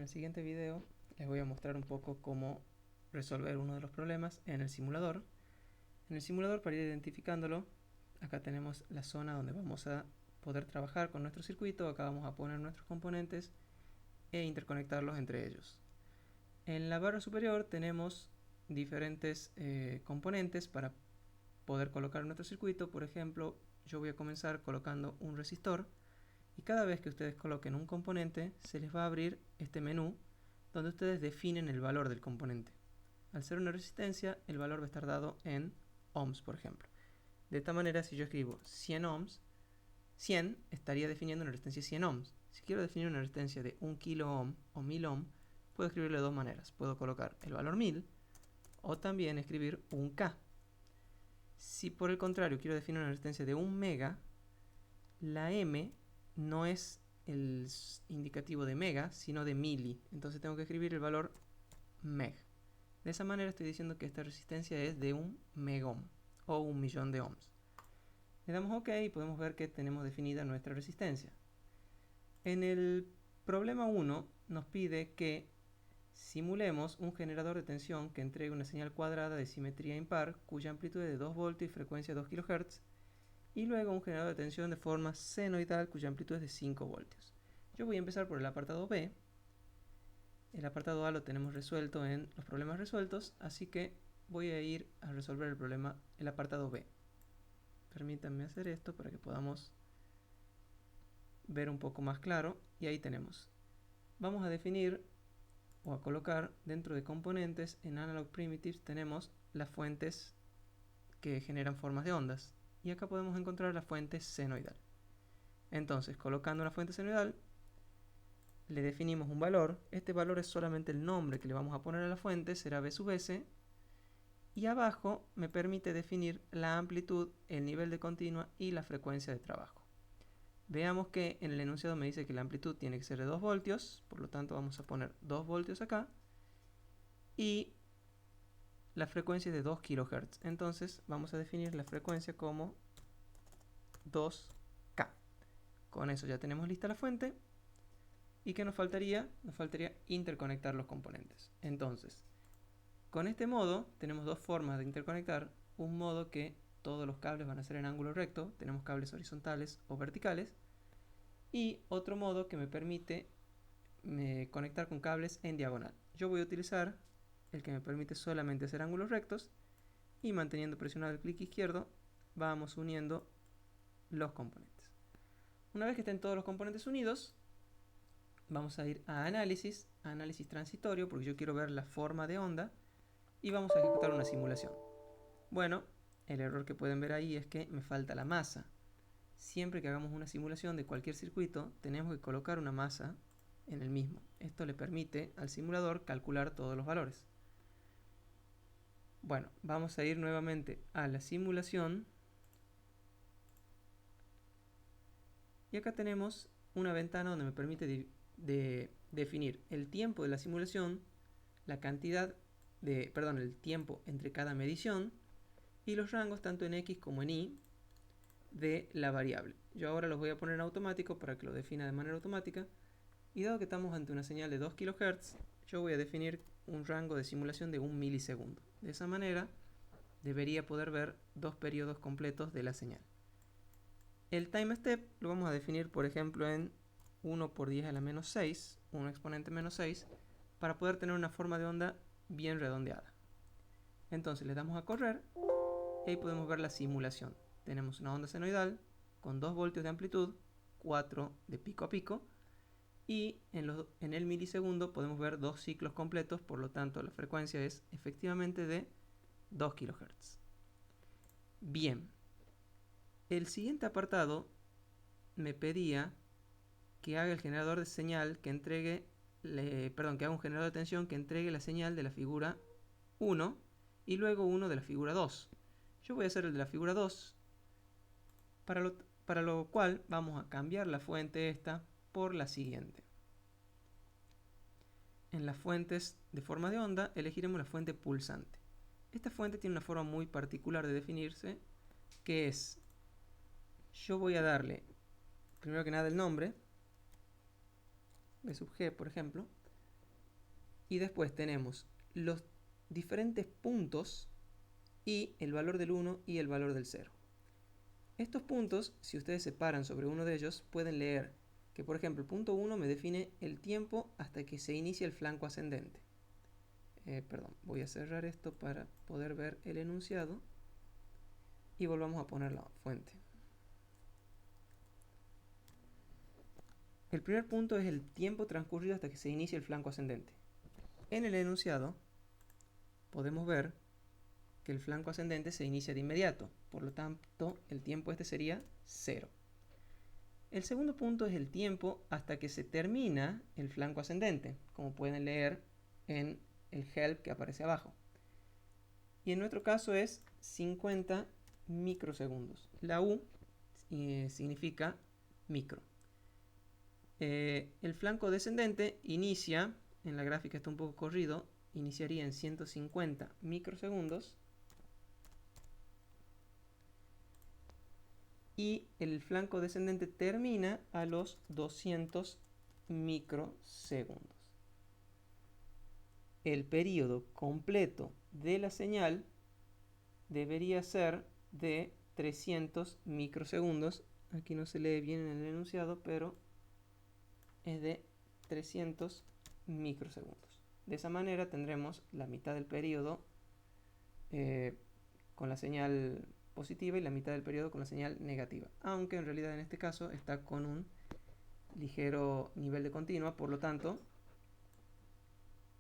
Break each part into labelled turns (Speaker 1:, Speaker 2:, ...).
Speaker 1: el siguiente video les voy a mostrar un poco cómo resolver uno de los problemas en el simulador. En el simulador, para ir identificándolo, acá tenemos la zona donde vamos a poder trabajar con nuestro circuito. Acá vamos a poner nuestros componentes e interconectarlos entre ellos. En la barra superior tenemos diferentes componentes para poder colocar nuestro circuito. Por ejemplo, yo voy a comenzar colocando un resistor, y cada vez que ustedes coloquen un componente se les va a abrir este menú donde ustedes definen el valor del componente. Al ser una resistencia, el valor va a estar dado en ohms, por ejemplo. De esta manera, si yo escribo 100 ohms, 100 estaría definiendo una resistencia de 100 ohms. Si quiero definir una resistencia de 1 kilo ohm o 1000 ohm, puedo escribirlo de dos maneras. Puedo colocar el valor 1000 o también escribir un K. Si por el contrario quiero definir una resistencia de 1 mega, la M no es el indicativo de mega, sino de mili. Entonces tengo que escribir el valor meg. De esa manera estoy diciendo que esta resistencia es de 1 megohm o 1.000.000 de ohms. Le damos OK y podemos ver que tenemos definida nuestra resistencia. En el problema 1 nos pide que simulemos un generador de tensión que entregue una señal cuadrada de simetría impar cuya amplitud es de 2 voltios y frecuencia 2 kHz, y luego un generador de tensión de forma senoidal cuya amplitud es de 5 voltios. Yo voy a empezar por el apartado B. El apartado A lo tenemos resuelto en los problemas resueltos, así que voy a ir a resolver el apartado B. Permítanme hacer esto para que podamos ver un poco más claro. Y ahí tenemos. Vamos a definir o a colocar dentro de componentes. En Analog Primitives tenemos las fuentes que generan formas de ondas, y acá podemos encontrar la fuente senoidal. Entonces, colocando una fuente senoidal, le definimos un valor. Este valor es solamente el nombre que le vamos a poner a la fuente, será B sub S, y abajo me permite definir la amplitud, el nivel de continua y la frecuencia de trabajo. Veamos que en el enunciado me dice que la amplitud tiene que ser de 2 voltios, por lo tanto vamos a poner 2 voltios acá, y la frecuencia es de 2 kHz. Entonces vamos a definir la frecuencia como 2K. Con eso ya tenemos lista la fuente. ¿Y qué nos faltaría? Nos faltaría interconectar los componentes. Entonces, con este modo tenemos dos formas de interconectar. Un modo que todos los cables van a ser en ángulo recto, tenemos cables horizontales o verticales, y otro modo que me permite conectar con cables en diagonal. Yo voy a utilizar el que me permite solamente hacer ángulos rectos, y manteniendo presionado el clic izquierdo vamos uniendo los componentes. Una vez que estén todos los componentes unidos, vamos a ir a análisis transitorio, porque yo quiero ver la forma de onda, y vamos a ejecutar una simulación. Bueno, el error que pueden ver ahí es que me falta la masa. Siempre que hagamos una simulación de cualquier circuito, tenemos que colocar una masa en el mismo. Esto le permite al simulador calcular todos los valores. Bueno, vamos a ir nuevamente a la simulación. Y acá tenemos una ventana donde me permite definir el tiempo de la simulación, la cantidad el tiempo entre cada medición, y los rangos tanto en X como en Y de la variable. Yo ahora los voy a poner en automático para que lo defina de manera automática. Y dado que estamos ante una señal de 2 kHz, yo voy a definir un rango de simulación de 1 milisegundo. De esa manera debería poder ver dos periodos completos de la señal. El time step lo vamos a definir, por ejemplo, en 1 por 10 a la menos 6, un exponente menos 6, para poder tener una forma de onda bien redondeada. Entonces le damos a correr y ahí podemos ver la simulación. Tenemos una onda senoidal con 2 voltios de amplitud, 4 de pico a pico, y en el milisegundo podemos ver dos ciclos completos, por lo tanto la frecuencia es efectivamente de 2 kHz. Bien, el siguiente apartado me pedía que haga el generador de señal que entregue, que haga un generador de tensión que entregue la señal de la figura 1 y luego uno de la figura 2. Yo voy a hacer el de la figura 2, para lo cual vamos a cambiar la fuente esta por la siguiente. En las fuentes de forma de onda elegiremos la fuente pulsante. Esta fuente tiene una forma muy particular de definirse, que es, yo voy a darle primero que nada el nombre, B sub G por ejemplo, Y después tenemos los diferentes puntos y el valor del 1 y el valor del 0. Estos puntos, si ustedes se paran sobre uno de ellos, pueden leer que, por ejemplo, el punto 1 me define el tiempo hasta que se inicia el flanco ascendente. Perdón, voy a cerrar esto para poder ver el enunciado y volvamos a poner la fuente. El primer punto es el tiempo transcurrido hasta que se inicie el flanco ascendente. En el enunciado podemos ver que el flanco ascendente se inicia de inmediato, por lo tanto el tiempo este sería 0. El segundo punto es el tiempo hasta que se termina el flanco ascendente, como pueden leer en el help que aparece abajo. Y en nuestro caso es 50 microsegundos. La U significa micro. El flanco descendente inicia, en la gráfica está un poco corrido, iniciaría en 150 microsegundos. Y el flanco descendente termina a los 200 microsegundos. El periodo completo de la señal debería ser de 300 microsegundos. Aquí no se lee bien en el enunciado, pero es de 300 microsegundos. De esa manera tendremos la mitad del periodo con la señal positiva y la mitad del periodo con la señal negativa, aunque en realidad en este caso está con un ligero nivel de continua, por lo tanto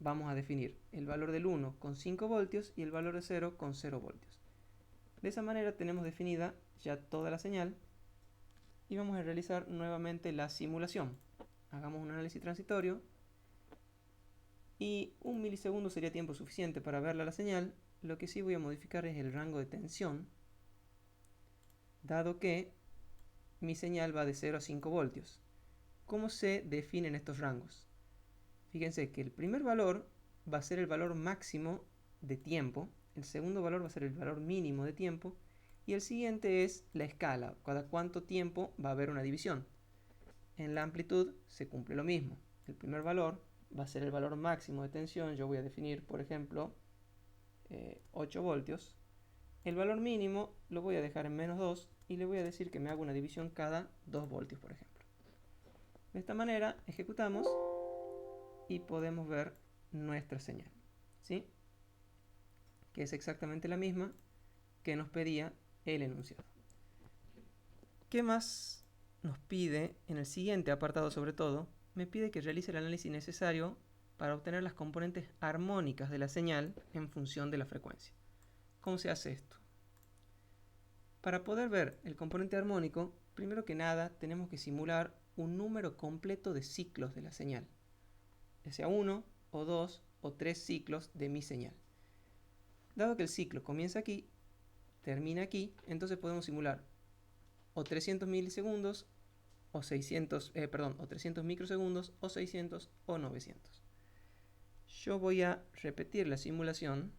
Speaker 1: vamos a definir el valor del 1 con 5 voltios y el valor de 0 con 0 voltios. De esa manera tenemos definida ya toda la señal y vamos a realizar nuevamente la simulación. Hagamos un análisis transitorio y 1 milisegundo sería tiempo suficiente para verla la señal. Lo que sí voy a modificar es el rango de tensión, dado que mi señal va de 0 a 5 voltios. ¿Cómo se definen estos rangos? Fíjense que el primer valor va a ser el valor máximo de tiempo, el segundo valor va a ser el valor mínimo de tiempo y el siguiente es la escala, cada cuánto tiempo va a haber una división. En la amplitud se cumple lo mismo. El primer valor va a ser el valor máximo de tensión, yo voy a definir, por ejemplo, 8 voltios. El valor mínimo lo voy a dejar en menos 2 y le voy a decir que me haga una división cada 2 voltios, por ejemplo. De esta manera ejecutamos y podemos ver nuestra señal, ¿sí? Que es exactamente la misma que nos pedía el enunciado. ¿Qué más nos pide en el siguiente apartado? Sobre todo, me pide que realice el análisis necesario para obtener las componentes armónicas de la señal en función de la frecuencia. ¿Cómo se hace esto? Para poder ver el componente armónico, primero que nada tenemos que simular un número completo de ciclos de la señal, ya sea 1 o 2 o 3 ciclos de mi señal. Dado que el ciclo comienza aquí, termina aquí, entonces podemos simular o 300 milisegundos o 300 microsegundos o 600 o 900. Yo voy a repetir la simulación.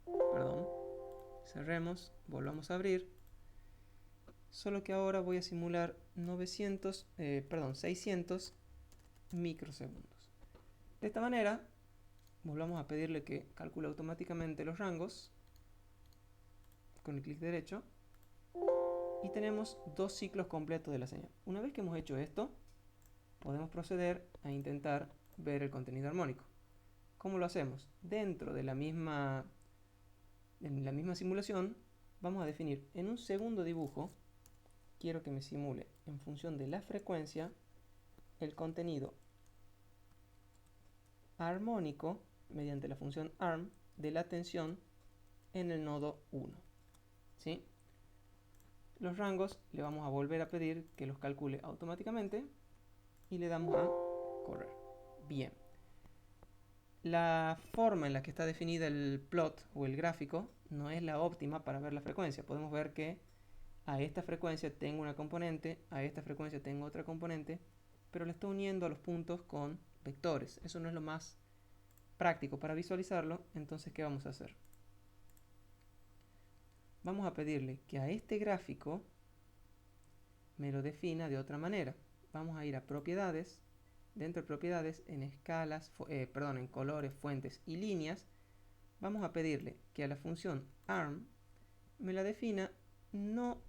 Speaker 1: Perdón. Cerremos, volvamos a abrir. Solo que ahora voy a simular 600 microsegundos. De esta manera, volvamos a pedirle que calcule automáticamente los rangos con el clic derecho y tenemos 2 ciclos completos de la señal. Una vez que hemos hecho esto, podemos proceder a intentar ver el contenido armónico. ¿Cómo lo hacemos? Dentro de la misma simulación, vamos a definir en un segundo dibujo, quiero que me simule en función de la frecuencia el contenido armónico mediante la función arm de la tensión en el nodo 1. ¿Sí? Los rangos le vamos a volver a pedir que los calcule automáticamente y le damos a correr. Bien. La forma en la que está definida el plot o el gráfico no es la óptima para ver la frecuencia. Podemos ver que a esta frecuencia tengo una componente, a esta frecuencia tengo otra componente, pero la está uniendo a los puntos con vectores. Eso no es lo más práctico para visualizarlo. Entonces, ¿qué vamos a hacer? Vamos a pedirle que a este gráfico me lo defina de otra manera. vamos a ir a propiedades. Dentro de propiedades, en escalas, en colores, fuentes y líneas, vamos a pedirle que a la función arm me la defina no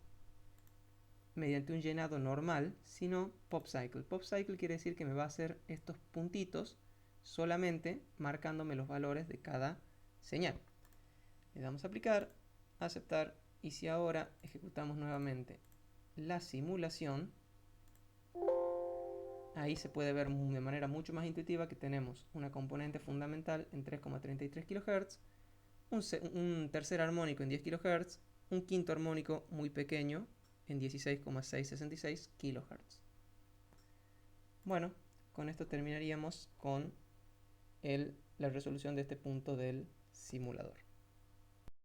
Speaker 1: mediante un llenado normal, sino popcycle. Popcycle quiere decir que me va a hacer estos puntitos solamente marcándome los valores de cada señal. Le damos a aplicar, aceptar, y si ahora ejecutamos nuevamente la simulación, ahí se puede ver de manera mucho más intuitiva que tenemos una componente fundamental en 3,33 kHz, un tercer armónico en 10 kHz, un quinto armónico muy pequeño en 16,666 kHz. Bueno, con esto terminaríamos con la resolución de este punto del simulador.